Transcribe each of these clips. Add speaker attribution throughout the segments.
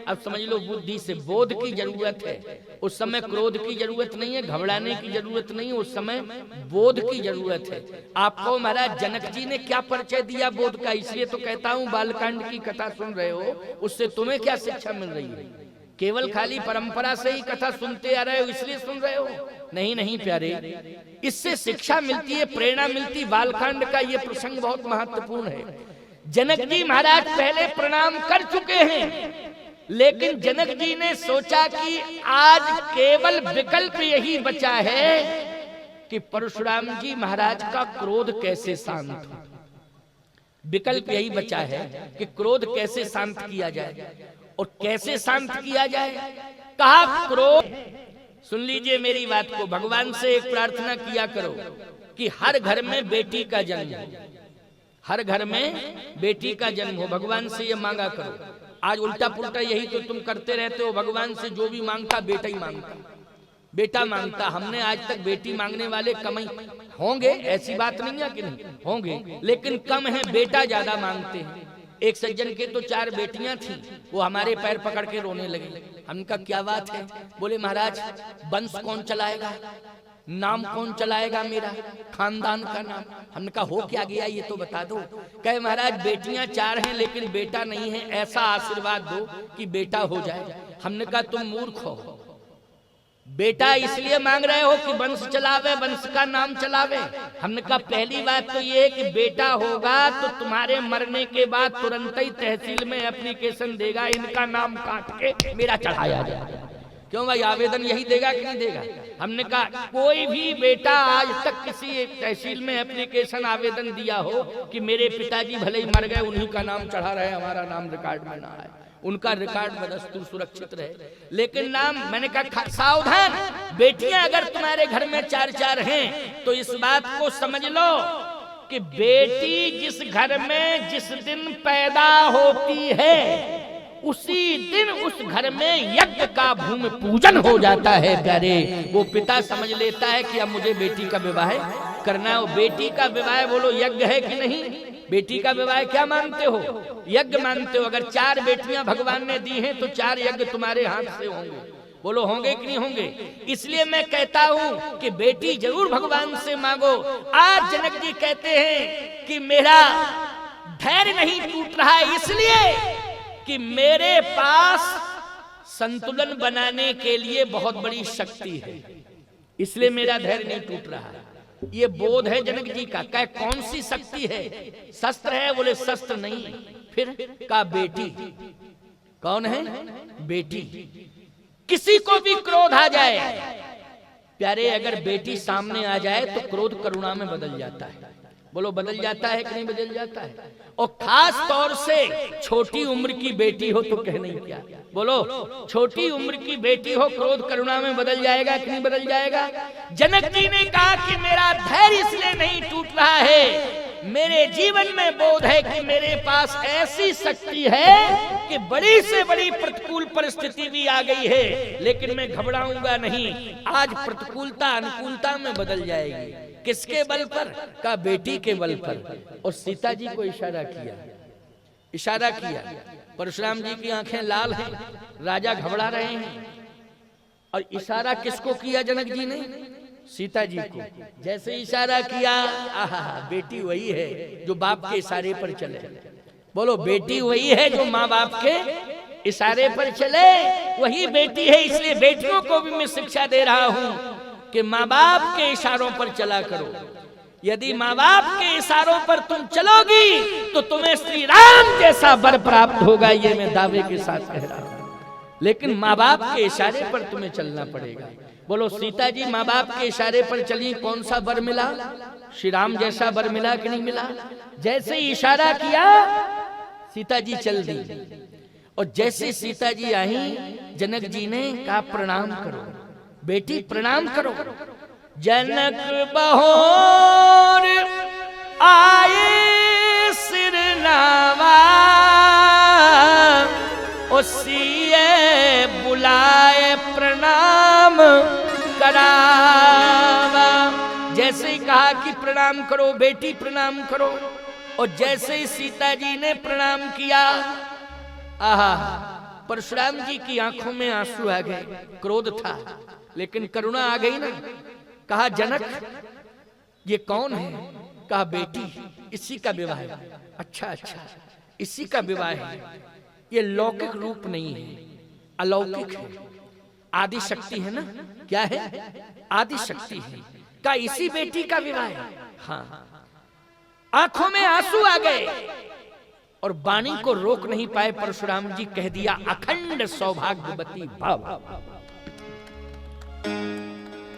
Speaker 1: अब समझ लो बुद्धि से, बोध की जरूरत है। उस समय क्रोध की जरूरत नहीं है, घबराने की जरूरत नहीं है, उस समय बोध की जरूरत है। आपको महाराज जनक जी ने क्या परिचय दिया बोध का, इसलिए तो कहता हूं बालकांड की कथा सुन रहे हो, उससे तुम्हें क्या शिक्षा मिल रही है? केवल खाली परंपरा से ही कथा सुनते आ रहे हो इसलिए सुन रहे हो? नहीं नहीं प्यारे, इससे शिक्षा मिलती है, प्रेरणा मिलती। बालकांड का ये प्रसंग बहुत महत्वपूर्ण है। जनक जी महाराज पहले प्रणाम कर चुके हैं, लेकिन जनक जी ने सोचा कि आज केवल विकल्प यही बचा है कि परशुराम जी महाराज का क्रोध कैसे शांत हो। विकल्प यही बचा है कि क्रोध कैसे शांत किया जाए। और कैसे शांत किया जाए? कहा क्रोध, सुन लीजिए मेरी बात को, भगवान से एक प्रार्थना किया करो कि हर घर में बेटी का जन्म हो, हर घर में बेटी का जन्म हो। भगवान से ये मांगा करो। आज उल्टा पुल्टा यही तो तुम करते रहते हो, भगवान से जो भी मांगता बेटा ही मांगता, बेटा मांगता। हमने आज तक बेटी मांगने वाले कम ही होंगे, ऐसी बात नहीं है कि नहीं होंगे, लेकिन कम है, बेटा ज्यादा मांगते हैं। एक सज्जन के तो 4 बेटियां थी, वो हमारे पैर पकड़ के रोने लगे। हमने कहा क्या बात है? बोले महाराज वंश कौन चलाएगा, नाम कौन चलाएगा, मेरा खानदान का नाम। हमने कहा हो क्या गया ये तो बता दो। कहे महाराज बेटियां 4 हैं लेकिन बेटा नहीं है, ऐसा आशीर्वाद दो कि बेटा हो जाए। हमने कहा तुम मूर्ख हो, बेटा इसलिए मांग रहे हो कि वंश चलावे, वंश का नाम चलावे। हमने कहा पहली बात तो ये कि बेटा होगा तो तुम्हारे मरने के बाद तुरंत ही तहसील में एप्लीकेशन देगा, इनका नाम काट के मेरा चढ़ाया जाए। क्यों भाई, आवेदन यही देगा कि नहीं देगा? हमने कहा कोई भी बेटा आज तक किसी तहसील में एप्लीकेशन आवेदन दिया हो कि मेरे पिताजी भले ही मर गए, उन्हीं का नाम चढ़ा रहे, हमारा नाम रिकॉर्ड में ना आए, उनका रिकॉर्ड बदस्तूर सुरक्षित रहे, लेकिन नाम। मैंने कहा सावधान, बेटियां अगर तुम्हारे घर में 4-4 हैं तो इस बात को समझ लो कि बेटी जिस घर में जिस दिन पैदा होती है उसी दिन उस घर में यज्ञ का भूमि पूजन हो जाता है प्यारे। वो पिता समझ लेता है कि अब मुझे बेटी का विवाह करना है। बेटी का विवाह बोलो यज्ञ है कि नहीं? बेटी का विवाह क्या मानते हो? यज्ञ मानते हो। अगर 4 बेटियां भगवान ने दी हैं तो 4 यज्ञ तुम्हारे हाथ से होंगे। बोलो होंगे कि नहीं होंगे? इसलिए मैं कहता हूं कि बेटी जरूर भगवान से मांगो। आज जनक जी कहते हैं कि मेरा धैर्य नहीं टूट रहा है इसलिए कि मेरे पास संतुलन बनाने के लिए बहुत बड़ी शक्ति है, इसलिए मेरा धैर्य नहीं टूट रहा है। ये बोध है जनक जी का। क्या कौन सी शक्ति है? शस्त्र है? बोले शस्त्र नहीं। फिर का बेटी। कौन है? बेटी। किसी को भी क्रोध आ जाए प्यारे, अगर बेटी सामने आ जाए तो क्रोध करुणा में बदल जाता है। बोलो बदल जाता है कि नहीं बदल जाता है? और खास तौर से छोटी उम्र की बेटी हो तो कहने क्या। बोलो छोटी उम्र की बेटी हो, क्रोध करुणा में बदल जाएगा कि नहीं बदल जाएगा? जनक जी ने कहा कि मेरा धैर्य इसलिए नहीं टूट रहा है, मेरे जीवन में बोध है कि मेरे पास ऐसी शक्ति है कि बड़ी से बड़ी प्रतिकूल परिस्थिति भी आ गई है लेकिन मैं घबराऊंगा नहीं। आज प्रतिकूलता अनुकूलता में बदल जाएगी। किसके बल पर? का बेटी के बल पर। और सीता जी को इशारा किया, इशारा किया। परशुराम जी की आंखें लाल हैं, राजा घबरा रहे हैं। और इशारा किसको किया जनक जी ने? सीता जी को। जैसे इशारा किया, आहा, बेटी वही है जो बाप के इशारे पर चले। बोलो बेटी वही है जो माँ बाप के इशारे पर चले, वही बेटी है। इसलिए बेटियों को भी मैं शिक्षा दे रहा हूँ कि माँ बाप के इशारों पर चला करो। यदि माँ बाप के इशारों पर तुम चलोगी तो तुम्हें श्री राम जैसा वर प्राप्त होगा, ये मैं दावे के साथ कह रहा हूं। लेकिन माँ बाप के इशारे पर तुम्हें चलना पड़ेगा। बोलो सीता जी माँ बाप के इशारे पर चली, कौन सा वर मिला? श्री राम जैसा वर मिला कि नहीं मिला? जैसे ही इशारा किया सीता जी चल दी। और जैसे सीता जी आई, जनक जी ने कहा प्रणाम करो बेटी, प्रणाम करो। जनक बहोर आए सिर नावा, उसिए बुलाए प्रणाम करावा। जैसे ही कहा कि प्रणाम करो बेटी, प्रणाम करो, और जैसे ही सीता जी ने प्रणाम किया, आहा, परशुराम जी की आंखों में आंसू आ गए। क्रोध था लेकिन करुणा आ गई ना। कहा जनक ये कौन है? कहा बेटी, इसी का विवाह है। अच्छा अच्छा, इसी का विवाह है। ये लौकिक रूप नहीं है, अलौकिक है, आदि शक्ति है ना। क्या है? आदि शक्ति है। का इसी बेटी का विवाह है? हाँ। आंखों में आंसू आ गए और वाणी को रोक नहीं पाए। परशुराम जी कह दिया अखंड सौभाग्यवती भव।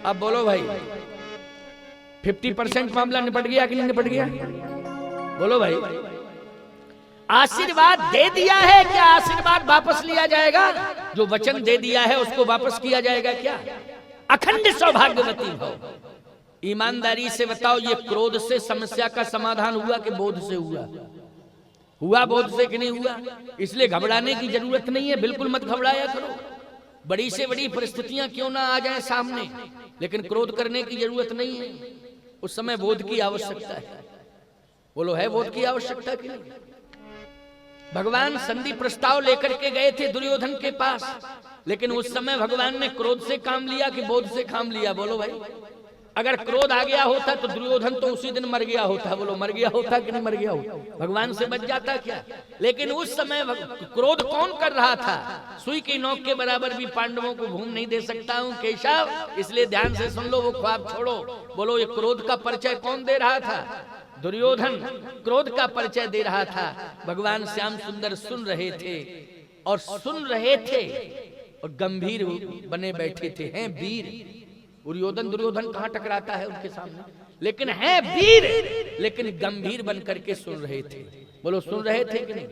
Speaker 1: अब बोलो भाई, 50% मामला निपट गया कि नहीं निपट गया? बोलो भाई, आशीर्वाद दे दिया है, क्या आशीर्वाद वापस लिया जाएगा? जो वचन दे दिया है उसको वापस किया जाएगा क्या? अखंड सौभाग्यवती भव। ईमानदारी से बताओ, ये क्रोध से समस्या का समाधान हुआ कि बोध से हुआ? हुआ बोध से कि नहीं हुआ? इसलिए घबराने की जरूरत नहीं है, बिल्कुल मत घबराया करो। बड़ी से बड़ी परिस्थितियां क्यों ना आ जाएं सामने, लेकिन क्रोध करने की जरूरत नहीं है। उस समय बोध की आवश्यकता है। बोलो, है बोध की आवश्यकता की नहीं? भगवान संधि प्रस्ताव लेकर के गए थे दुर्योधन के पास, लेकिन उस समय भगवान ने क्रोध से काम लिया कि बोध से काम लिया? बोलो भाई, अगर क्रोध आ गया होता तो दुर्योधन तो उसी दिन मर गया होता। बोलो, मर गया होता कि नहीं मर गया होता? भगवान से बच जाता क्या? लेकिन उस समय क्रोध कौन कर रहा था? सुई की नोक के बराबर भी पांडवों को भूम नहीं दे सकता हूं केशव, इसलिए ध्यान से सुन लो, वो ख्वाब छोड़ो। बोलो, ये क्रोध का परिचय कौन दे रहा था? दुर्योधन क्रोध का परिचय दे रहा था। भगवान श्याम सुंदर सुन रहे थे और सुन रहे थे और गंभीर बने बैठे थे। हैं वीर। दुर्योधन कहां टकराता है उनके सामने, लेकिन है वीर, लेकिन गंभीर बन करके सुन रहे थे। बोलो, सुन रहे थे कि नहीं?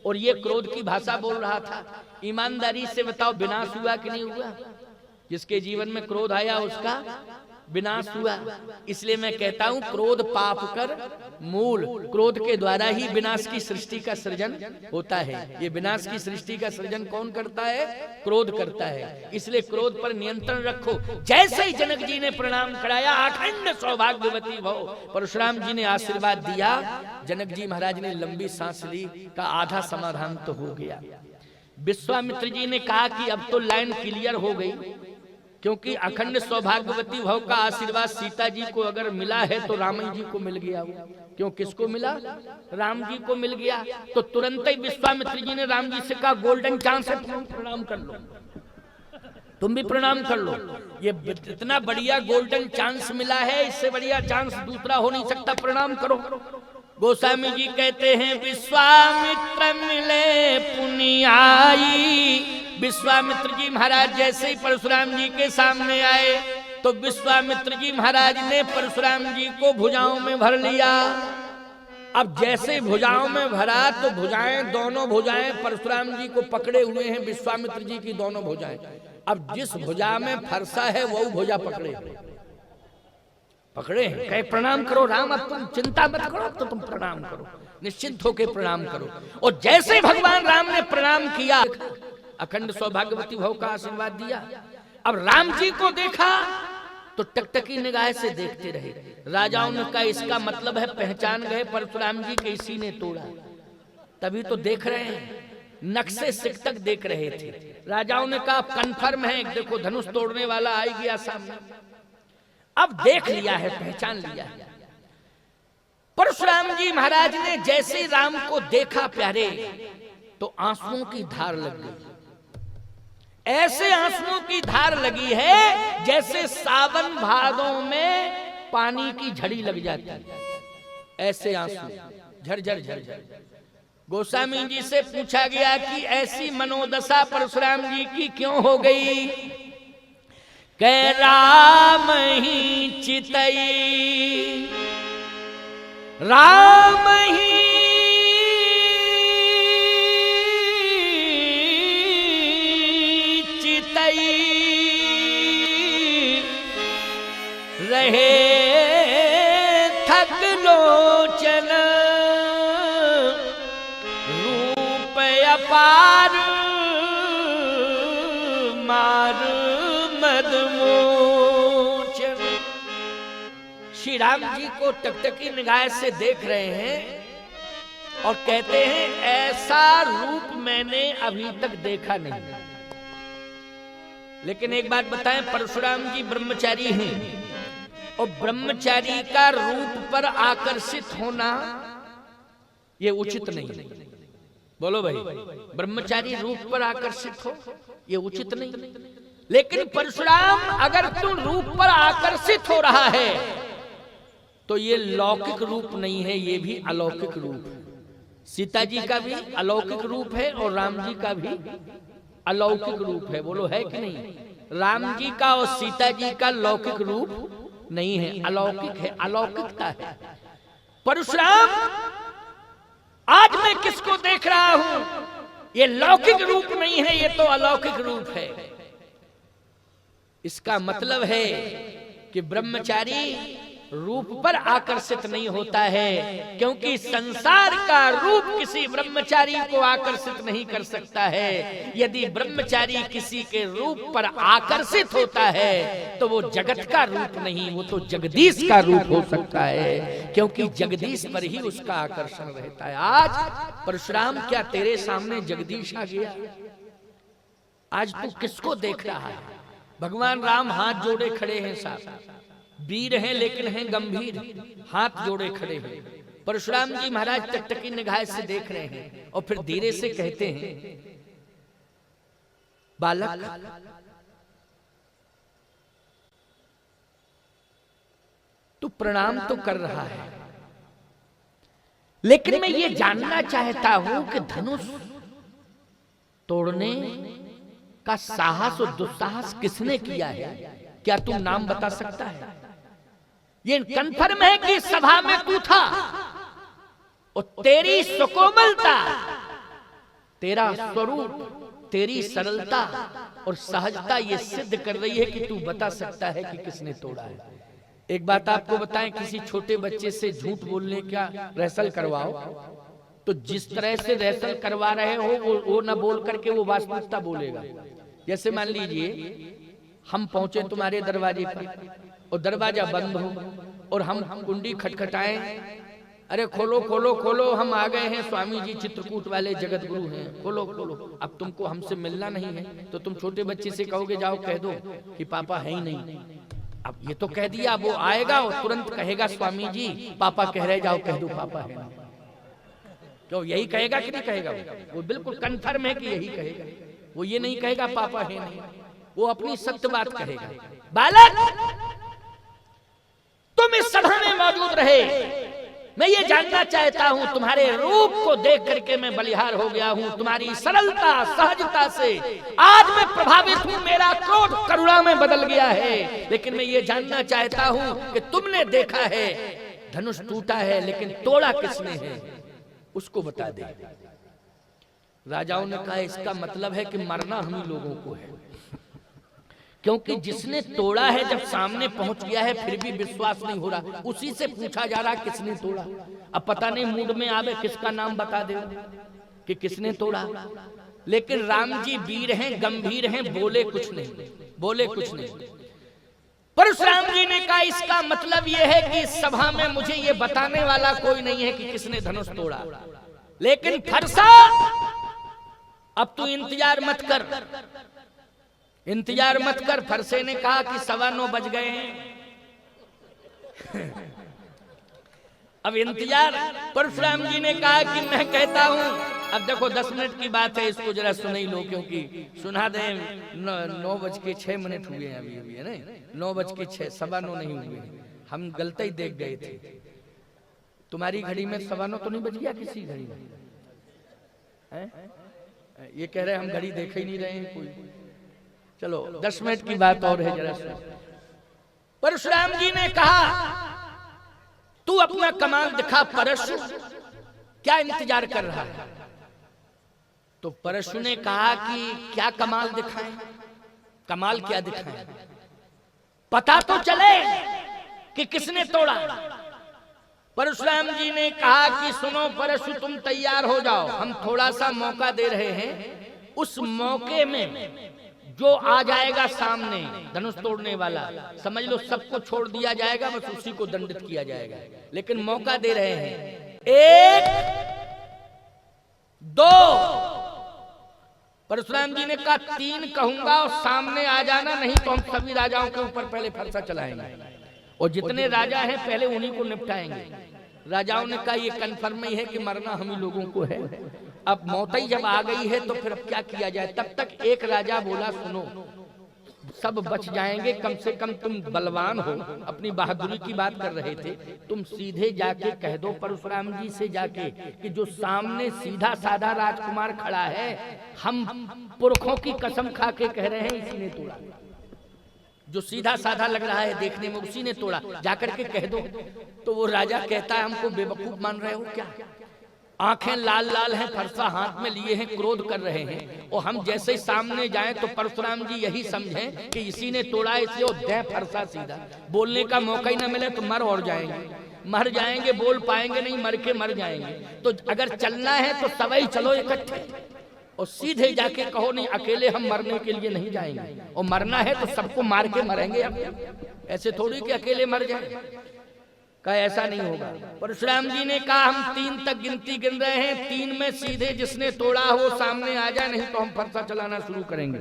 Speaker 1: और ये क्रोध की भाषा बोल रहा था। ईमानदारी से बताओ, विनाश हुआ कि नहीं हुआ? जिसके जीवन में क्रोध आया उसका विनाश हुआ। इसलिए मैं कहता हूं, क्रोध पाप कर मूल। क्रोध के द्वारा ही विनाश की सृष्टि का सृजन होता है। ये विनाश की सृष्टि का सृजन कौन करता है? क्रोध करता है। इसलिए क्रोध पर नियंत्रण रखो। जैसे ही जनक जी ने प्रणाम कराया, अखंड सौभाग्यवती भव, परशुराम जी ने आशीर्वाद दिया। जनक जी महाराज ने लंबी सांस ली, का आधा समाधान तो हो गया। विश्वामित्र जी ने कहा कि अब तो लाइन क्लियर हो गई, क्योंकि अखंड सौभाग्यवती भव का आशीर्वाद सीता जी को अगर मिला है तो राम जी को मिल गया। वो क्यों, किसको मिला? राम जी को मिल गया। तो तुरंत ही विश्वामित्र जी ने राम जी से कहा, गोल्डन चांस है, तुम प्रणाम कर लो, तुम भी प्रणाम कर लो। ये इतना बढ़िया गोल्डन चांस मिला है, इससे बढ़िया चांस दूसरा हो नहीं सकता, प्रणाम करो। गोस्वामी जी कहते हैं, विश्वामित्र मिले पुनियाई। विश्वामित्र जी महाराज जैसे ही परशुराम जी के सामने आए तो विश्वामित्र जी महाराज ने परशुराम जी को भुजाओं में भर लिया। अब जैसे भुजाओं में भरा तो भुजाएं, दोनों भुजाएं परशुराम जी को पकड़े हुए हैं, विश्वामित्र जी की दोनों भुजाएं। अब जिस भुजा में फरसा है वो भुजा पकड़े हैं। कहे प्रणाम करो राम, अब तुम चिंता मत करो, अब तो तुम प्रणाम करो, निश्चिंत होकर प्रणाम करो। और जैसे भगवान राम ने प्रणाम किया, अखंड सौभाग्यवती भव का आशीर्वाद दिया। अब राम जी को देखा तो टकटकी निगाह से देखते रहे। राजाओं ने कहा, इसका मतलब है पहचान गए परशुराम जी के इसी ने तोड़ा। तभी तो देख रहे हैं, नक्शे सिक तक देख रहे थे। राजाओं ने कहा कन्फर्म है, देखो धनुष तोड़ने वाला आ गया सामने। अब देख लिया है, पहचान लिया है। परशुराम जी महाराज ने जैसे राम को देखा प्यारे, तो आंसुओं की धार लग गई। ऐसे आंसुओं की धार लगी है जैसे सावन भादों में पानी की झड़ी लग जाती है। ऐसे आंसू झरझर झरझर। गोस्वामी जी से पूछा गया कि ऐसी मनोदशा परशुराम जी की क्यों हो गई? कह राम ही चितई, राम ही रहे थक लोचन, रूप अपार मार मदमोचन। श्री राम जी को टकटकी निगाह से देख रहे हैं और कहते हैं ऐसा रूप मैंने अभी तक देखा नहीं। लेकिन एक बात बताएं, परशुराम जी ब्रह्मचारी हैं और ब्रह्मचारी का रूप पर आकर्षित होना ये उचित नहीं। बोलो भाई, ब्रह्मचारी रूप पर आकर्षित हो ये उचित नहीं। लेकिन परशुराम अगर तू रूप पर आकर्षित हो रहा है तो ये लौकिक रूप नहीं है, ये भी अलौकिक रूप है। सीता जी का भी अलौकिक रूप है और राम जी का भी अलौकिक रूप है। बोलो है कि नहीं? राम जी का और सीता जी का लौकिक रूप नहीं है, अलौकिक है, अलौकिकता है। परशुराम आज मैं किसको देख रहा हूं, ये लौकिक रूप नहीं है, ये तो अलौकिक रूप है। इसका मतलब है कि ब्रह्मचारी रूप पर आकर्षित नहीं होता है, क्योंकि संसार का रूप किसी ब्रह्मचारी को आकर्षित नहीं कर सकता है। यदि ब्रह्मचारी किसी के रूप पर आकर्षित होता है तो वो जगत का रूप नहीं, वो तो जगदीश का रूप हो सकता है, क्योंकि जगदीश पर ही उसका आकर्षण रहता है। आज परशुराम क्या तेरे सामने जगदीश आ गया? आज तू किसको देख रहा है? भगवान राम हाथ जोड़े खड़े हैं, साहब वीर हैं लेकिन हैं गंभीर, हाथ जोड़े खड़े हैं। परशुराम जी महाराज टकटकी निगाह से देख रहे हैं और फिर धीरे से कहते हैं, बालक तू प्रणाम तो कर रहा है, लेकिन मैं ये जानना चाहता हूं कि धनुष तोड़ने का साहस और दुस्साहस किसने किया है? क्या तू नाम बता सकता है? ये कन्फर्म है कि सभा में तू था और तेरी सुकोमलता, तेरा स्वरूप, तेरी सरलता और सहजता ये सिद्ध कर रही है कि तू बता सकता है कि किसने तोड़ा है। एक बात आपको बताएं, किसी छोटे बच्चे से झूठ बोलने का रिहर्सल करवाओ तो जिस तरह से रिहर्सल करवा रहे हो वो न बोल करके वो वास्तविकता बोलेगा। जैसे मान लीजिए हम पहुंचे तुम्हारे दरवाजे पर और दरवाजा बंद हो और हम कुंडी खटखटाएं, अरे खोलो खोलो खोलो, हम आ गए हैं, स्वामी जी चित्रकूट वाले जगत गुरु हैं, खोलो खोलो। अब तुमको हमसे मिलना नहीं है तो तुम छोटे बच्चे से कहोगे जाओ कह दो कि पापा है ही नहीं। अब ये तो कह दिया, वो आएगा और तुरंत कहेगा स्वामी जी पापा कह रहे, जाओ कह दो पापा है नहीं। क्यों, यही कहेगा कि नहीं कहेगा? वो बिल्कुल कन्फर्म है कि यही कहेगा, वो ये नहीं कहेगा पापा है नहीं, वो अपनी सत्य बात कहेगा। बालक तुम इस सभा में मौजूद रहे, मैं ये जानना चाहता हूं, तुम्हारे रूप को देख करके मैं बलिहार हो गया हूं, तुम्हारी सरलता सहजता से आज मैं प्रभावित हूं, मेरा क्रोध करुणा में बदल गया है। लेकिन मैं ये जानना चाहता हूं कि तुमने देखा है धनुष टूटा है, लेकिन तोड़ा किसने है उसको बता दे। राजाओं ने कहा इसका मतलब है कि मरना हम ही लोगों को है, क्योंकि जिसने तोड़ा है जब सामने पहुंच गया है फिर भी विश्वास नहीं हो रहा, उसी से पूछा जा रहा किसने तोड़ा। अब पता नहीं मूड में आवे किसका नाम बता दे कि किसने तोड़ा। लेकिन राम जी वीर हैं, गंभीर हैं, बोले कुछ नहीं, बोले कुछ नहीं। परशुराम जी ने कहा इसका मतलब यह है कि इस सभा में मुझे ये बताने वाला कोई नहीं है कि किसने धनुष तोड़ा। लेकिन फरसा अब तू इंतजार मत कर, इंतजार मत कर। फरसे ने कहा कि 9:15 बज गए हैं। अब इंतजार, परशुराम जी ने कहा कि मैं कहता हूं, अब देखो 10 मिनट की बात है, इसको जरा सुन ही लो, क्योंकि सुना दे 9:06 हुए हैं अभी है ना, 9:06, 9:15 नहीं हुए, हम गलती देख गए थे। तुम्हारी घड़ी में 9:15 तो नहीं बज गया किसी घड़ी में? ये कह रहे हम घड़ी देख ही नहीं रहे हैं कोई। चलो 10 मिनट की बात और है, जरा सुन। परशुराम जी ने कहा तू अपना कमाल दिखा परशु, क्या इंतजार कर रहा है? तो परशु ने कहा कि क्या कमाल दिखाएं? कमाल क्या दिखाएं? पता तो चले कि किसने तोड़ा। परशुराम जी ने कहा कि सुनो परशु, तुम तैयार हो जाओ, हम थोड़ा सा मौका दे रहे हैं। उस मौके में जो आ जाएगा सामने धनुष तोड़ने वाला, समझ लो सबको छोड़ दिया जाएगा, बस उसी को दंडित किया जाएगा। लेकिन मौका दे रहे हैं, एक 2। परशुराम जी ने कहा 3 कहूंगा और सामने आ जाना, नहीं तो हम सभी राजाओं के ऊपर पहले फरसा चलाएंगे और जितने राजा हैं पहले उन्हीं को निपटाएंगे। राजाओं ने कहा ये कन्फर्म ही है कि मरना हम ही लोगों को है। अब मौत ही जब आ गई है तो फिर अब क्या किया जाए। तब तक एक राजा बोला सुनो, सब बच जाएंगे, कम से कम तुम बलवान हो, अपनी बहादुरी की बात कर रहे थे, तुम सीधे जाके कह दो परशुराम जी से जाके कि जो सामने सीधा साधा राजकुमार खड़ा है, हम पुरखों की कसम खा के कह रहे हैं इसी ने तोड़ा। जो सीधा साधा लग रहा है देखने में उसी ने तोड़ा, जाकर के कह दो। तो वो राजा कहता है हमको बेवकूफ मान रहे हो क्या? आंखें लाल लाल हैं, फरसा हाथ में लिए हैं, क्रोध कर रहे हैं, और हम जैसे ही सामने जाएं तो परशुराम जी यही समझें कि इसी ने तोड़ा, इसलिए वो दें फरसा सीधा। बोलने का मौका ही ना मिले तो मर और जाएंगे, मर जाएंगे, बोल पाएंगे नहीं, मर के मर जाएंगे। तो अगर चलना है तो सभी चलो इकट्ठे और सीधे जाके कहो नहीं अकेले हम मरने के लिए नहीं जाएंगे, और मरना है तो सबको मार के मरेंगे। ऐसे थोड़ी कि अकेले मर जाए। कहा ऐसा नहीं होगा। परशुराम जी ने कहा हम 3 तक गिनती गिन रहे हैं, 3 में सीधे जिसने तोड़ा हो सामने आ जाए, नहीं तो हम फरसा चलाना शुरू करेंगे।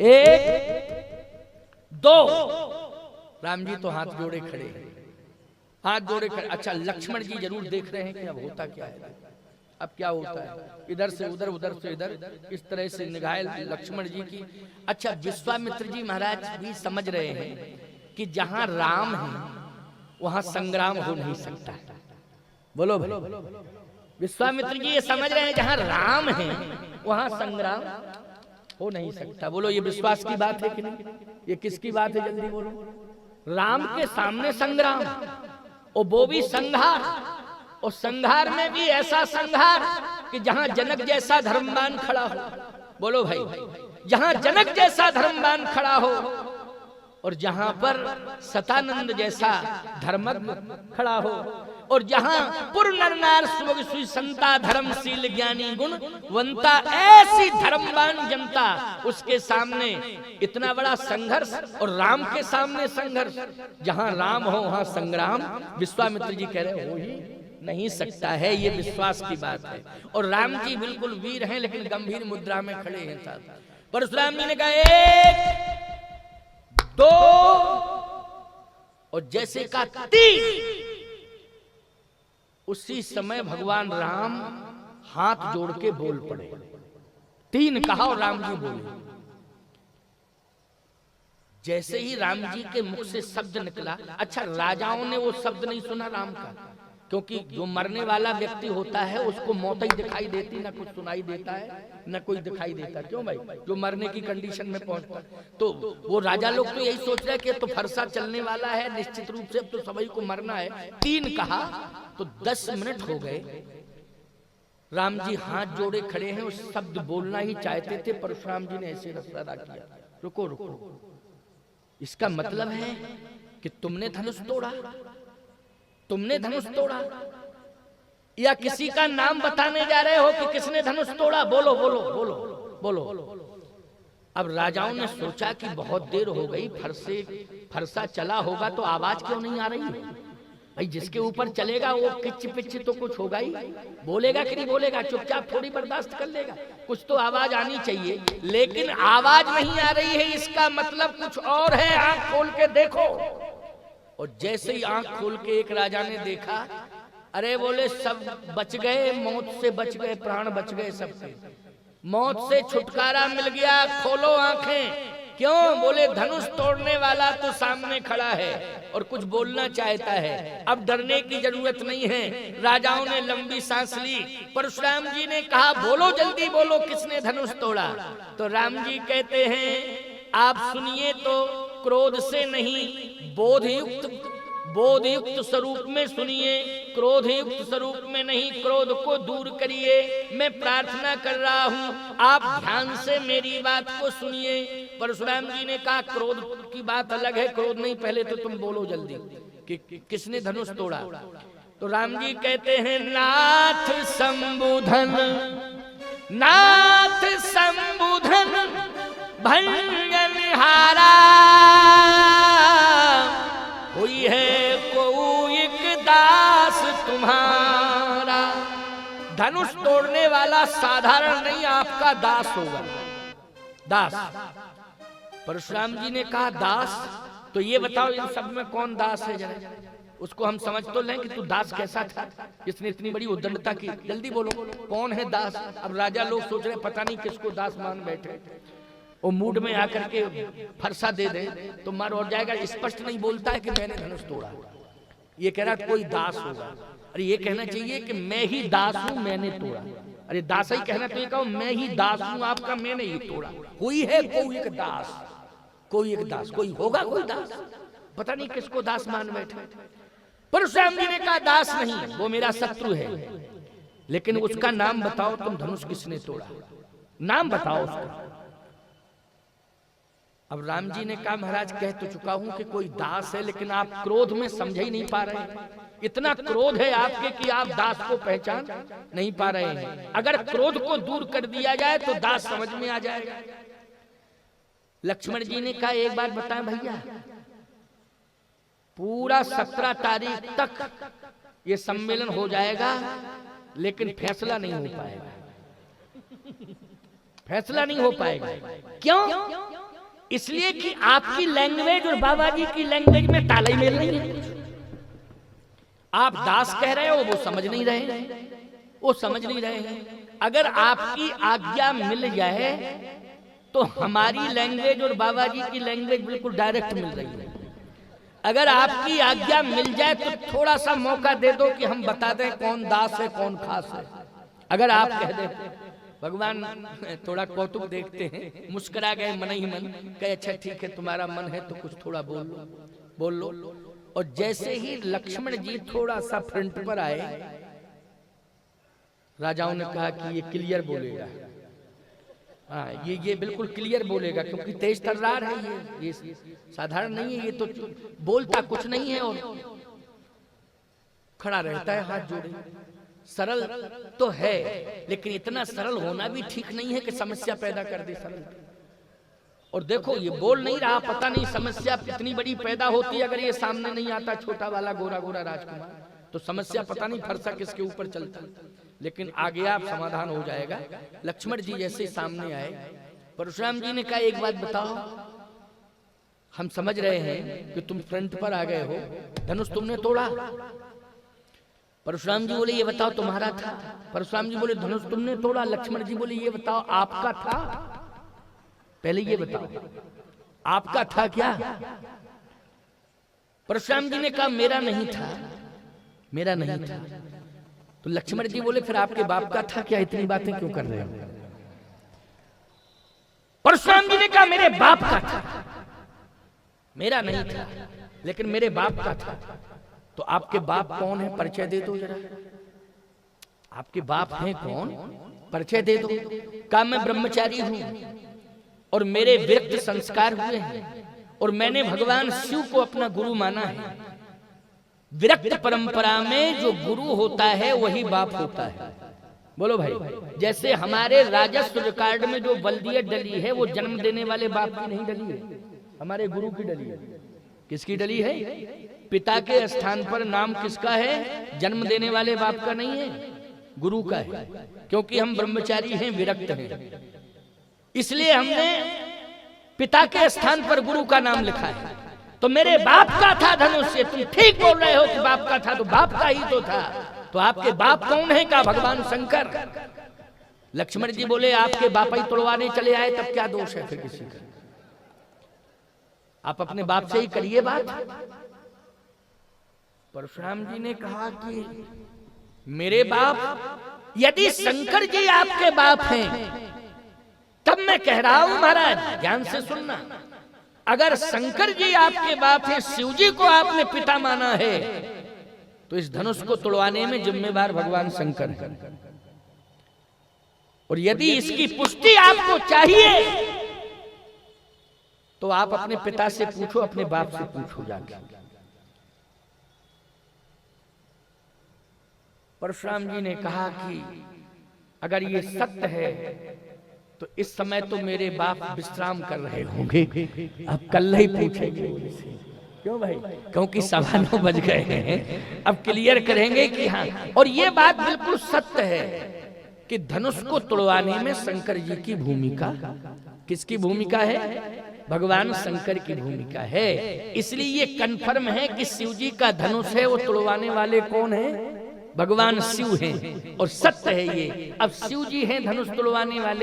Speaker 1: 1 2। राम जी तो हाथ जोड़े खड़े हैं, हाथ जोड़े खड़े। अच्छा लक्ष्मण जी जरूर देख रहे हैं कि अब होता क्या है, अब क्या होता है। इधर से उधर, उधर से इधर, इस तरह से निगाह लक्ष्मण जी की। अच्छा विश्वामित्र जी महाराज भी समझ रहे हैं कि जहां राम है वहां संग्राम हो नहीं सकता। बोलो भाई, विश्वामित्र जी ये समझ रहे हैं जहां राम है वहां संग्राम हो नहीं सकता। बोलो ये विश्वास की बात है कि नहीं? ये किसकी बात है जल्दी बोलो। राम के सामने संग्राम, और वो भी संहार, और संहार में भी ऐसा संहार कि जहां जनक जैसा धर्मवान खड़ा हो। बोलो भाई, जहां जनक जैसा धर्मवान खड़ा हो और जहां पर सतानंद जैसा धर्मज्ञ खड़ा हो, और जहां पुर नर नार सुभग सुई संता धर्मशील ज्ञानी गुण वंता, ऐसी धर्मवान जनता, उसके सामने इतना बड़ा संघर्ष, और राम के सामने संघर्ष। जहां राम हो वहां संग्राम। विश्वामित्र जी कह रहे हो ही नहीं सकता है, ये विश्वास की बात है। और राम जी बिल्कुल वीर हैं लेकिन गंभीर मुद्रा में खड़े हैं साथ। परशुराम जी ने कहा 1 2, और जैसे का 3, उसी समय भगवान राम हाथ जोड़ के बोल पड़े। 3 कहा और राम जी बोले। जैसे ही राम जी के मुख से शब्द निकला, अच्छा राजाओं ने वो शब्द नहीं सुना राम का, क्योंकि जो मरने वाला व्यक्ति होता है उसको मौत ही दिखाई देती, ना कुछ सुनाई देता है ना कोई दिखाई देता। क्यों भाई, जो मरने की कंडीशन में पहुंचता, तो वो राजा लोग तो यही सोच रहे हैं कि तो फरसा चलने वाला है निश्चित रूप से, अब तो सभी को मरना है। 3 कहा तो 10 मिनट हो गए। राम जी हाथ जोड़े खड़े हैं, उस शब्द बोलना ही चाहते थे, परशुराम जी ने ऐसे इशारा किया रुको रुको, इसका मतलब है कि तुमने धनुष तोड़ा, तुमने धनुष तोड़ा, या किसी का नाम बताने जा रहे हो कि किसने धनुष तोड़ा? बोलो बोलो बोलो बोलो। अब राजाओं ने सोचा कि बहुत देर हो गई, फरसा चला होगा तो आवाज क्यों नहीं आ रही है? भाई जिसके ऊपर चलेगा वो किच पिच तो कुछ होगा ही, बोलेगा कि नहीं बोलेगा? चुपचाप थोड़ी बर्दाश्त कर लेगा, कुछ तो आवाज आनी चाहिए। लेकिन आवाज नहीं आ रही है, इसका मतलब कुछ और है। आंख खोल के देखो। और जैसे ही आंख खोल के एक राजा ने देखा, अरे बोले सब बच गए, मौत से बच गए, प्राण बच गए, सबके मौत से छुटकारा मिल गया, खोलो आंखें। क्यों? बोले धनुष तोड़ने वाला तो सामने खड़ा है और कुछ बोलना चाहता है, अब डरने की जरूरत नहीं है। राजाओं ने लंबी सांस ली। परशुराम जी ने कहा बोलो जल्दी बोलो, किसने धनुष तोड़ा? तो राम जी कहते हैं आप सुनिए तो क्रोध से नहीं, बोधयुक्त स्वरूप में सुनिए, क्रोधयुक्त स्वरूप में नहीं। क्रोध को दूर करिए, मैं प्रार्थना कर रहा हूँ, आप ध्यान से मेरी बात को सुनिए। परशुराम जी ने कहा क्रोध की बात अलग है, क्रोध नहीं, पहले तो तुम बोलो जल्दी कि किसने धनुष तोड़ा। तो राम जी कहते हैं नाथ संबुधन, नाथ संबुधन भंजनहारा, हुई है को एक दास तुम्हारा, धनुष तोड़ने वाला साधारण नहीं, आपका दास होगा। दास। परशुराम जी ने कहा दास, तो ये बताओ इन सब में कौन दास है, जरा उसको हम समझ तो लें कि तू दास कैसा था, इसने इतनी बड़ी उद्दंडता की। जल्दी बोलो कौन है दास। अब राजा लोग सोच रहे पता नहीं किसको दास मान बैठे, वो मूड में आकर के फरसा दे दे तो मार और जाएगा। स्पष्ट नहीं बोलता है कि मैंने धनुष तोड़ा, ये कह रहा कोई दास होगा। अरे ये कहना चाहिए कि मैं ही दास हूं, मैंने तोड़ा। अरे दास ही कहना तो ये कहो मैं ही दास हूं आपका, मैंने ही तोड़ा। कोई है कोई एक दास, कोई एक दास, कोई होगा कोई दास, पता नहीं किसको दास मान बैठे। परशुराम जी ने कहा दास नहीं, वो मेरा शत्रु है, लेकिन उसका नाम बताओ, तुम धनुष किसने तोड़ा, नाम बताओ उसका। अब राम जी ने कहा महाराज कह तो चुका हूं कि कोई दास है, लेकिन आप क्रोध में समझ ही नहीं पा रहे हैं। इतना क्रोध है आपके कि आप दास को पहचान नहीं पा रहे हैं। अगर क्रोध को दूर कर दिया जाए तो दास समझ में आ जाएगा। लक्ष्मण जी ने कहा एक बात बताएं भैया, पूरा 17 तारीख तक ये सम्मेलन हो जाएगा, लेकिन फैसला नहीं हो पाएगा। फैसला नहीं हो पाएगा। क्यों? इसलिए कि आपकी लैंग्वेज और बाबा जी की लैंग्वेज में तालमेल नहीं है। आप दास कह रहे हो, वो समझ नहीं रहे, वो समझ नहीं रहे हैं। अगर आपकी आज्ञा मिल जाए तो हमारी लैंग्वेज और बाबा जी की लैंग्वेज बिल्कुल डायरेक्ट मिल रही है। अगर आपकी आज्ञा मिल जाए तो थोड़ा सा मौका दे दो कि हम बता दें कौन दास है कौन खास है। अगर आप कह दें, भगवान थोड़ा कौतुक देखते हैं, मुस्कुरा गए मन ही मन, कहे अच्छा ठीक है तुम्हारा मन है तो कुछ थोड़ा बोल लो। और जैसे ही लक्ष्मण जी थोड़ा सा फ्रंट पर आए, राजाओं ने कहा कि ये क्लियर बोलेगा। हाँ ये बिल्कुल क्लियर बोलेगा, क्योंकि तेज तर्रार है, ये साधारण नहीं है, ये तो बोलता कुछ नहीं है और खड़ा रहता है हाथ जोड़े। सरल तो है, लेकिन इतना सरल होना भी ठीक नहीं है कि समस्या पैदा कर दे सरल। और देखो ये बोल नहीं रहा, पता नहीं समस्या कितनी बड़ी पैदा होती अगर ये सामने नहीं आता, छोटा वाला गोरा गोरा राजकुमार, तो समस्या पता नहीं फरसा किसके ऊपर चलता। लेकिन आगे आप समाधान हो जाएगा। लक्ष्मण जी जैसे सामने आए, परशुराम जी ने कहा एक बात बताओ, हम समझ रहे हैं कि तुम फ्रंट पर आ गए हो, धनुष तुमने तोड़ा। परशुराम जी बोले ये बताओ तुम्हारा था। परशुराम जी बोले धनुष तुमने तोड़ा। लक्ष्मण जी बोले ये बताओ आपका था, पहले ये बताओ आपका था क्या। परशुराम जी ने कहा मेरा नहीं था, मेरा नहीं था। तो लक्ष्मण जी बोले फिर आपके बाप का था क्या, इतनी बातें क्यों कर रहे हो। परशुराम जी ने कहा मेरे बाप का था, मेरा नहीं था, लेकिन मेरे बाप का था। तो आपके बाप कौन है, परिचय दे दो जरा, आपके बाप हैं कौन, परिचय दे दो। कहा मैं ब्रह्मचारी हूं और मेरे विरक्त संस्कार हुए हैं और मैंने भगवान शिव को अपना गुरु माना है। विरक्त परंपरा में जो गुरु होता है वही बाप होता है। बोलो भाई, जैसे हमारे राजस्व रिकॉर्ड में जो बल्दियत डली है वो जन्म देने वाले बाप की नहीं डली है, हमारे गुरु की डली है। किसकी डली है? पिता के स्थान पर नाम किसका है? जन्म देने वाले बाप का नहीं है, गुरु का है। क्योंकि हम ब्रह्मचारी हैं, विरक्त हैं, इसलिए हमने पिता के स्थान पर गुरु का नाम लिखा है। तो मेरे बाप का था धनुष से, तुम ठीक बोल रहे हो कि बाप का था, तो बाप का ही तो था। तो आपके बाप कौन है? का भगवान शंकर। लक्ष्मण जी बोले आपके बाप ही तोड़वाने चले आए, तब क्या दोष है फिर किसी का? आप अपने बाप से ही करिए बात। परशुराम जी ने कहा कि मेरे बाप, यदि शंकर जी आपके बाप हैं तब मैं कह रहा हूं महाराज ध्यान से सुनना, अगर शंकर जी आपके बाप हैं, शिव जी को आपने पिता माना है, तो इस धनुष को तोड़वाने में जिम्मेदार भगवान शंकर है। और यदि इसकी पुष्टि आपको चाहिए तो आप अपने पिता से पूछो, अपने बाप से पूछो जाके। परशुराम जी ने कहा कि अगर ये सत्य है तो इस समय तो मेरे बाप विश्राम कर रहे होंगे, अब कल ही पूछेंगे उनसे क्यों भाई? क्योंकि 9:15 बज गए हैं। अब क्लियर करेंगे कि हाँ, और ये बात बिल्कुल सत्य है कि धनुष को तोड़वाने में शंकर जी की भूमिका, किसकी भूमिका है? भगवान शंकर की भूमिका है। इसलिए ये कन्फर्म है कि शिव जी का धनुष है, वो तोड़वाने वाले कौन है? भगवान शिव हैं। और सत्य है ये, अब शिव जी हैं धनुष तोड़वाने वाले।